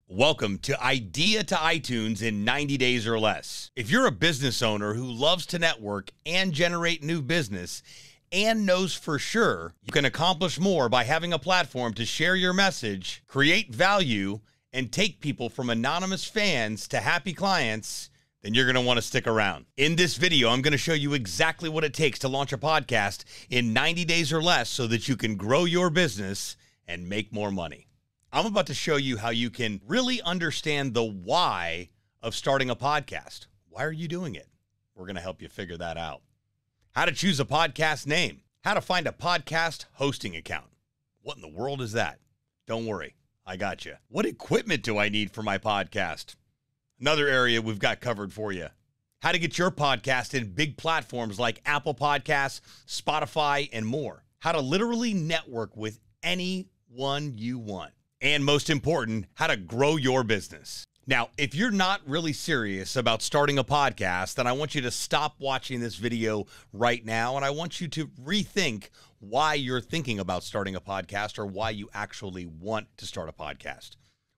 Welcome to Idea to iTunes in 90 days or less. If you're a business owner who loves to network and generate new business and knows for sure you can accomplish more by having a platform to share your message, create value, and take people from anonymous fans to happy clients, then you're going to want to stick around. In this video, I'm going to show you exactly what it takes to launch a podcast in 90 days or less so that you can grow your business and make more money. I'm about to show you how you can really understand the why of starting a podcast. Why are you doing it? We're going to help you figure that out. How to choose a podcast name. How to find a podcast hosting account. What in the world is that? Don't worry, I got you. What equipment do I need for my podcast? Another area we've got covered for you. How to get your podcast in big platforms like Apple Podcasts, Spotify, and more. How to literally network with anyone you want. And most important, how to grow your business. Now, if you're not really serious about starting a podcast, then I want you to stop watching this video right now, and I want you to rethink why you're thinking about starting a podcast or why you actually want to start a podcast.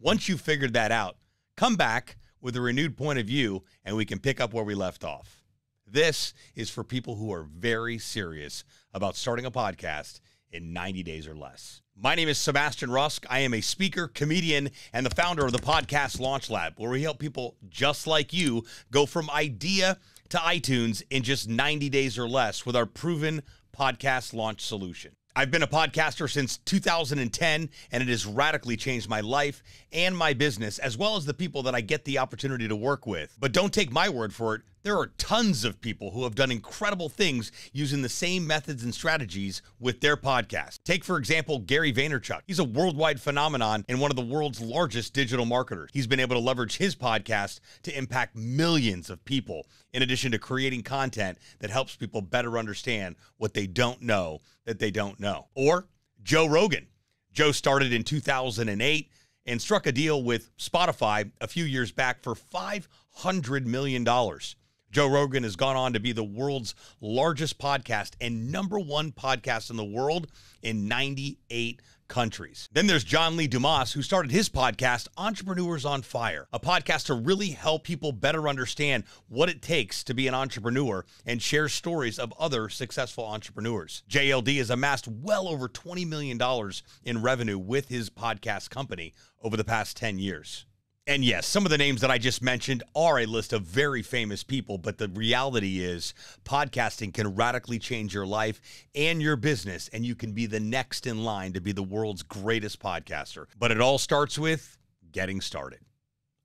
Once you've figured that out, come back with a renewed point of view, and we can pick up where we left off. This is for people who are very serious about starting a podcast in 90 days or less. My name is Sebastian Rusk. I am a speaker, comedian, and the founder of the Podcast Launch Lab, where we help people just like you go from idea to iTunes in just 90 days or less with our proven podcast launch solution. I've been a podcaster since 2010, and it has radically changed my life and my business, as well as the people that I get the opportunity to work with. But don't take my word for it. There are tons of people who have done incredible things using the same methods and strategies with their podcast. Take, for example, Gary Vaynerchuk. He's a worldwide phenomenon and one of the world's largest digital marketers. He's been able to leverage his podcast to impact millions of people, in addition to creating content that helps people better understand what they don't know that they don't know. Or Joe Rogan. Joe started in 2008 and struck a deal with Spotify a few years back for $500 million. Joe Rogan has gone on to be the world's largest podcast and #1 podcast in the world in 98 countries. Then there's John Lee Dumas, who started his podcast, Entrepreneurs on Fire, a podcast to really help people better understand what it takes to be an entrepreneur and share stories of other successful entrepreneurs. JLD has amassed well over $20 million in revenue with his podcast company over the past 10 years. And yes, some of the names that I just mentioned are a list of very famous people, but the reality is podcasting can radically change your life and your business, and you can be the next in line to be the world's greatest podcaster. But it all starts with getting started.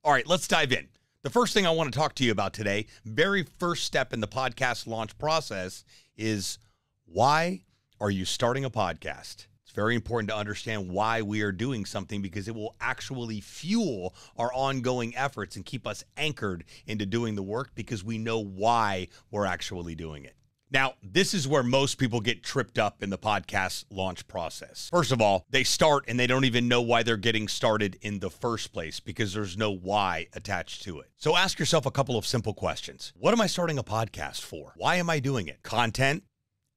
All right, let's dive in. The first thing I want to talk to you about today, very first step in the podcast launch process, is why are you starting a podcast? Very important to understand why we are doing something, because it will actually fuel our ongoing efforts and keep us anchored into doing the work because we know why we're actually doing it. Now, this is where most people get tripped up in the podcast launch process. First of all, they start and they don't even know why they're getting started in the first place because there's no why attached to it. So ask yourself a couple of simple questions. What am I starting a podcast for? Why am I doing it? Content,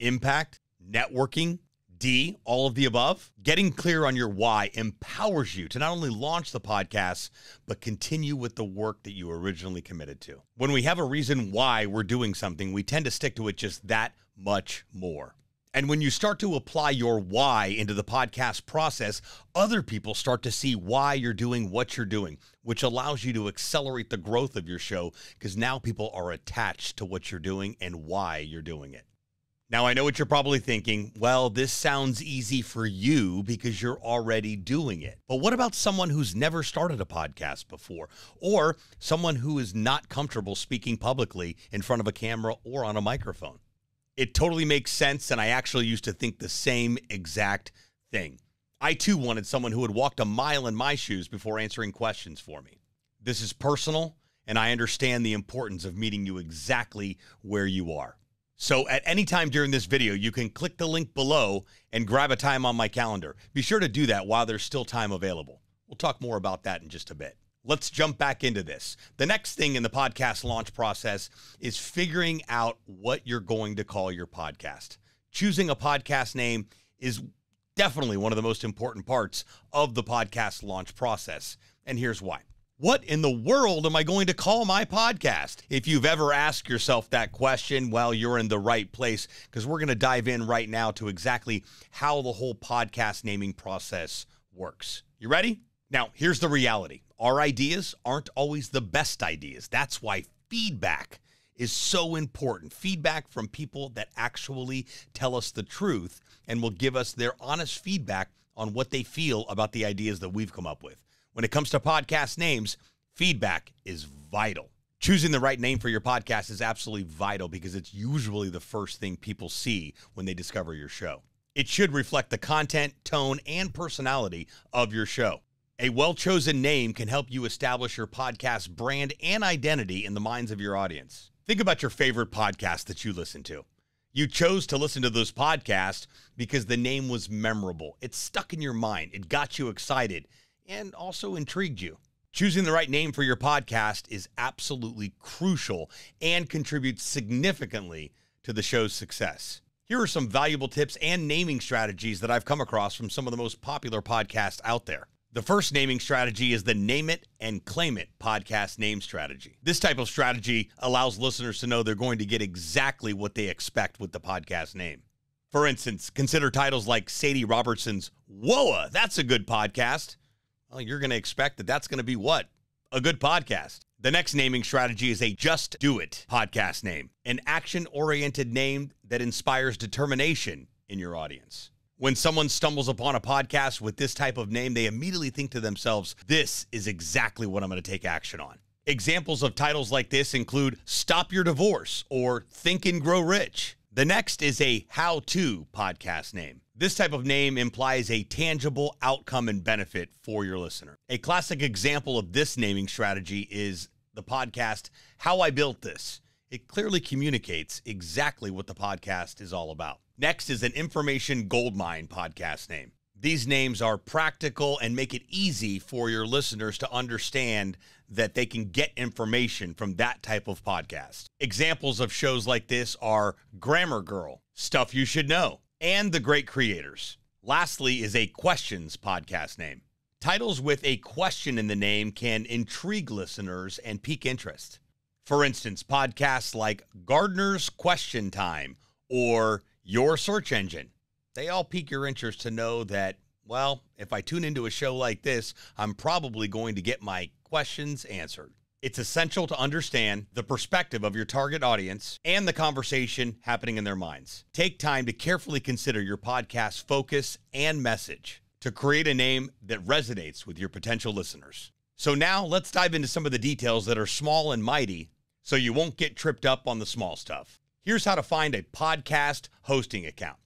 impact, networking, D, all of the above. Getting clear on your why empowers you to not only launch the podcast, but continue with the work that you originally committed to. When we have a reason why we're doing something, we tend to stick to it just that much more. And when you start to apply your why into the podcast process, other people start to see why you're doing what you're doing, which allows you to accelerate the growth of your show because now people are attached to what you're doing and why you're doing it. Now, I know what you're probably thinking. Well, this sounds easy for you because you're already doing it. But what about someone who's never started a podcast before, or someone who is not comfortable speaking publicly in front of a camera or on a microphone? It totally makes sense, and I actually used to think the same exact thing. I, too, wanted someone who had walked a mile in my shoes before answering questions for me. This is personal, and I understand the importance of meeting you exactly where you are. So at any time during this video, you can click the link below and grab a time on my calendar. Be sure to do that while there's still time available. We'll talk more about that in just a bit. Let's jump back into this. The next thing in the podcast launch process is figuring out what you're going to call your podcast. Choosing a podcast name is definitely one of the most important parts of the podcast launch process. And here's why. What in the world am I going to call my podcast? If you've ever asked yourself that question, well, you're in the right place, because we're going to dive in right now to exactly how the whole podcast naming process works. You ready? Now, here's the reality. Our ideas aren't always the best ideas. That's why feedback is so important. Feedback from people that actually tell us the truth and will give us their honest feedback on what they feel about the ideas that we've come up with. When it comes to podcast names, feedback is vital. Choosing the right name for your podcast is absolutely vital because it's usually the first thing people see when they discover your show. It should reflect the content, tone, and personality of your show. A well-chosen name can help you establish your podcast brand and identity in the minds of your audience. Think about your favorite podcast that you listen to. You chose to listen to those podcasts because the name was memorable. It stuck in your mind. It got you excited and also intrigued you. Choosing the right name for your podcast is absolutely crucial and contributes significantly to the show's success. Here are some valuable tips and naming strategies that I've come across from some of the most popular podcasts out there. The first naming strategy is the Name It and Claim It podcast name strategy. This type of strategy allows listeners to know they're going to get exactly what they expect with the podcast name. For instance, consider titles like Sadie Robertson's Whoa, that's a good podcast. Well, you're going to expect that that's going to be what? A good podcast. The next naming strategy is a Just Do It podcast name, an action-oriented name that inspires determination in your audience. When someone stumbles upon a podcast with this type of name, they immediately think to themselves, this is exactly what I'm going to take action on. Examples of titles like this include Stop Your Divorce or Think and Grow Rich. The next is a how-to podcast name. This type of name implies a tangible outcome and benefit for your listener. A classic example of this naming strategy is the podcast How I Built This. It clearly communicates exactly what the podcast is all about. Next is an information goldmine podcast name. These names are practical and make it easy for your listeners to understand that they can get information from that type of podcast. Examples of shows like this are Grammar Girl, Stuff You Should Know, and The Great Creators. Lastly is a questions podcast name. Titles with a question in the name can intrigue listeners and pique interest. For instance, podcasts like Gardener's Question Time or Your Search Engine. They all pique your interest to know that, well, if I tune into a show like this, I'm probably going to get my questions answered. It's essential to understand the perspective of your target audience and the conversation happening in their minds. Take time to carefully consider your podcast's focus and message to create a name that resonates with your potential listeners. So now let's dive into some of the details that are small and mighty so you won't get tripped up on the small stuff. Here's how to find a podcast hosting account.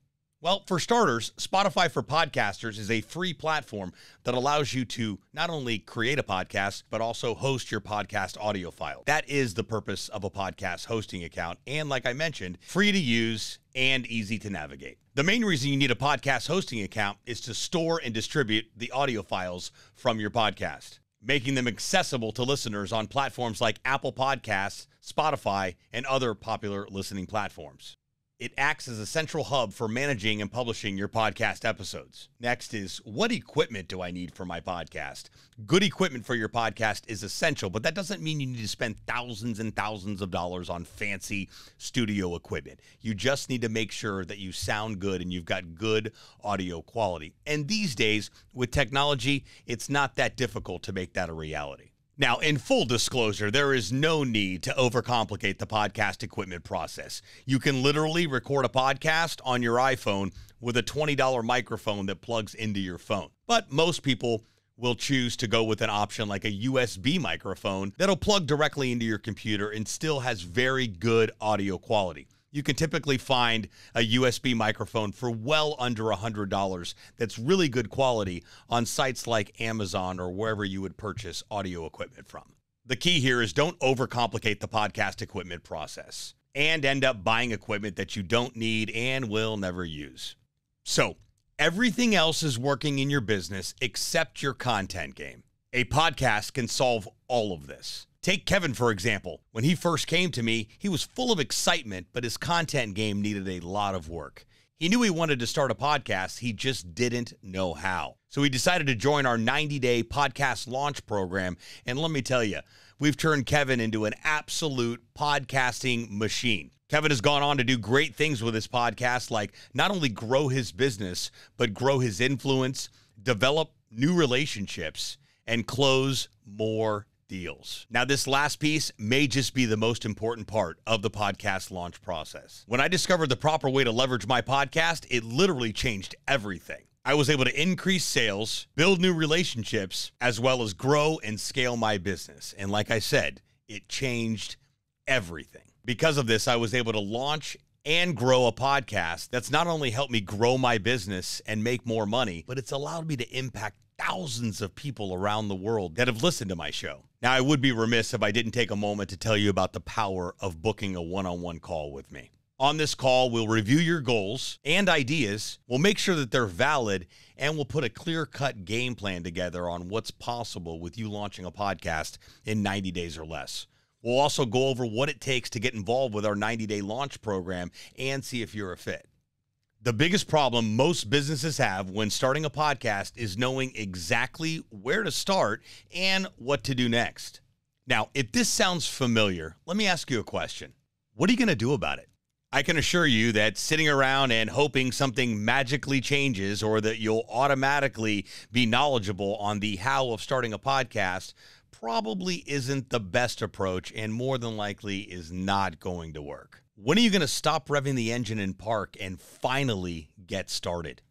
Well, for starters, Spotify for Podcasters is a free platform that allows you to not only create a podcast, but also host your podcast audio file. That is the purpose of a podcast hosting account. And like I mentioned, free to use and easy to navigate. The main reason you need a podcast hosting account is to store and distribute the audio files from your podcast, making them accessible to listeners on platforms like Apple Podcasts, Spotify, and other popular listening platforms. It acts as a central hub for managing and publishing your podcast episodes. Next is, what equipment do I need for my podcast? Good equipment for your podcast is essential, but that doesn't mean you need to spend thousands and thousands of dollars on fancy studio equipment. You just need to make sure that you sound good and you've got good audio quality. And these days, with technology, it's not that difficult to make that a reality. Now, in full disclosure, there is no need to overcomplicate the podcast equipment process. You can literally record a podcast on your iPhone with a $20 microphone that plugs into your phone. But most people will choose to go with an option like a USB microphone that'll plug directly into your computer and still has very good audio quality. You can typically find a USB microphone for well under $100 that's really good quality on sites like Amazon or wherever you would purchase audio equipment from. The key here is don't overcomplicate the podcast equipment process and end up buying equipment that you don't need and will never use. So, everything else is working in your business except your content game. A podcast can solve all of this. Take Kevin, for example. When he first came to me, he was full of excitement, but his content game needed a lot of work. He knew he wanted to start a podcast, he just didn't know how. So he decided to join our 90-day podcast launch program. And let me tell you, we've turned Kevin into an absolute podcasting machine. Kevin has gone on to do great things with his podcast, like not only grow his business, but grow his influence, develop new relationships, and close more deals. Now, this last piece may just be the most important part of the podcast launch process. When I discovered the proper way to leverage my podcast, it literally changed everything. I was able to increase sales, build new relationships, as well as grow and scale my business. And like I said, it changed everything. Because of this, I was able to launch and grow a podcast that's not only helped me grow my business and make more money, but it's allowed me to impact thousands of people around the world that have listened to my show. Now, I would be remiss if I didn't take a moment to tell you about the power of booking a one-on-one call with me. On this call, we'll review your goals and ideas, we'll make sure that they're valid, and we'll put a clear-cut game plan together on what's possible with you launching a podcast in 90 days or less. We'll also go over what it takes to get involved with our 90-day launch program and see if you're a fit. The biggest problem most businesses have when starting a podcast is knowing exactly where to start and what to do next. Now, if this sounds familiar, let me ask you a question. What are you going to do about it? I can assure you that sitting around and hoping something magically changes or that you'll automatically be knowledgeable on the how of starting a podcast probably isn't the best approach and more than likely is not going to work. When are you going to stop revving the engine in park and finally get started?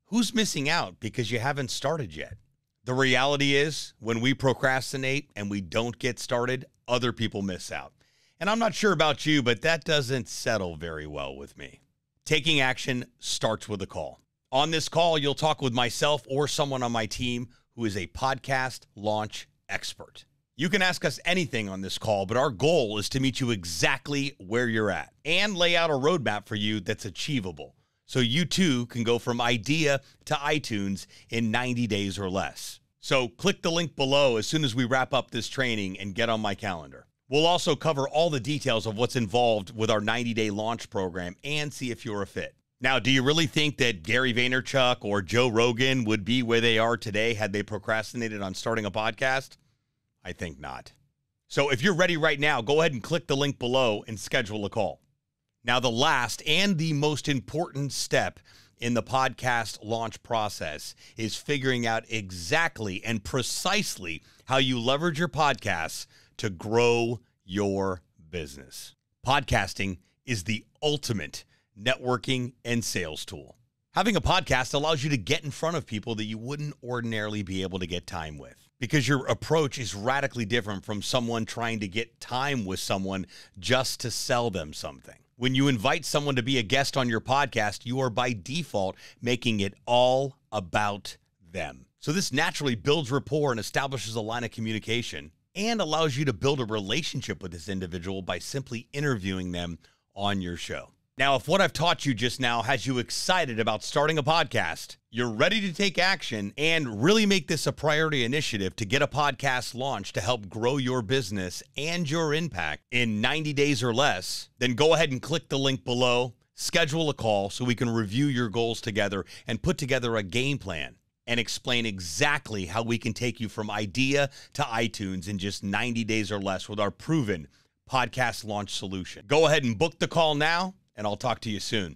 Who's missing out because you haven't started yet? The reality is, when we procrastinate and we don't get started, other people miss out. And I'm not sure about you, but that doesn't settle very well with me. Taking action starts with a call. On this call, you'll talk with myself or someone on my team who is a podcast launch expert. You can ask us anything on this call, but our goal is to meet you exactly where you're at and lay out a roadmap for you that's achievable, so you too can go from idea to iTunes in 90 days or less. So click the link below as soon as we wrap up this training and get on my calendar. We'll also cover all the details of what's involved with our 90-day launch program and see if you're a fit. Now, do you really think that Gary Vaynerchuk or Joe Rogan would be where they are today had they procrastinated on starting a podcast? I think not. So if you're ready right now, go ahead and click the link below and schedule a call. Now, the last and the most important step in the podcast launch process is figuring out exactly and precisely how you leverage your podcasts to grow your business. Podcasting is the ultimate networking and sales tool. Having a podcast allows you to get in front of people that you wouldn't ordinarily be able to get time with, because your approach is radically different from someone trying to get time with someone just to sell them something. When you invite someone to be a guest on your podcast, you are by default making it all about them. So this naturally builds rapport and establishes a line of communication and allows you to build a relationship with this individual by simply interviewing them on your show. Now, if what I've taught you just now has you excited about starting a podcast, you're ready to take action and really make this a priority initiative to get a podcast launched to help grow your business and your impact in 90 days or less, then go ahead and click the link below, schedule a call so we can review your goals together and put together a game plan and explain exactly how we can take you from idea to iTunes in just 90 days or less with our proven podcast launch solution. Go ahead and book the call now, and I'll talk to you soon.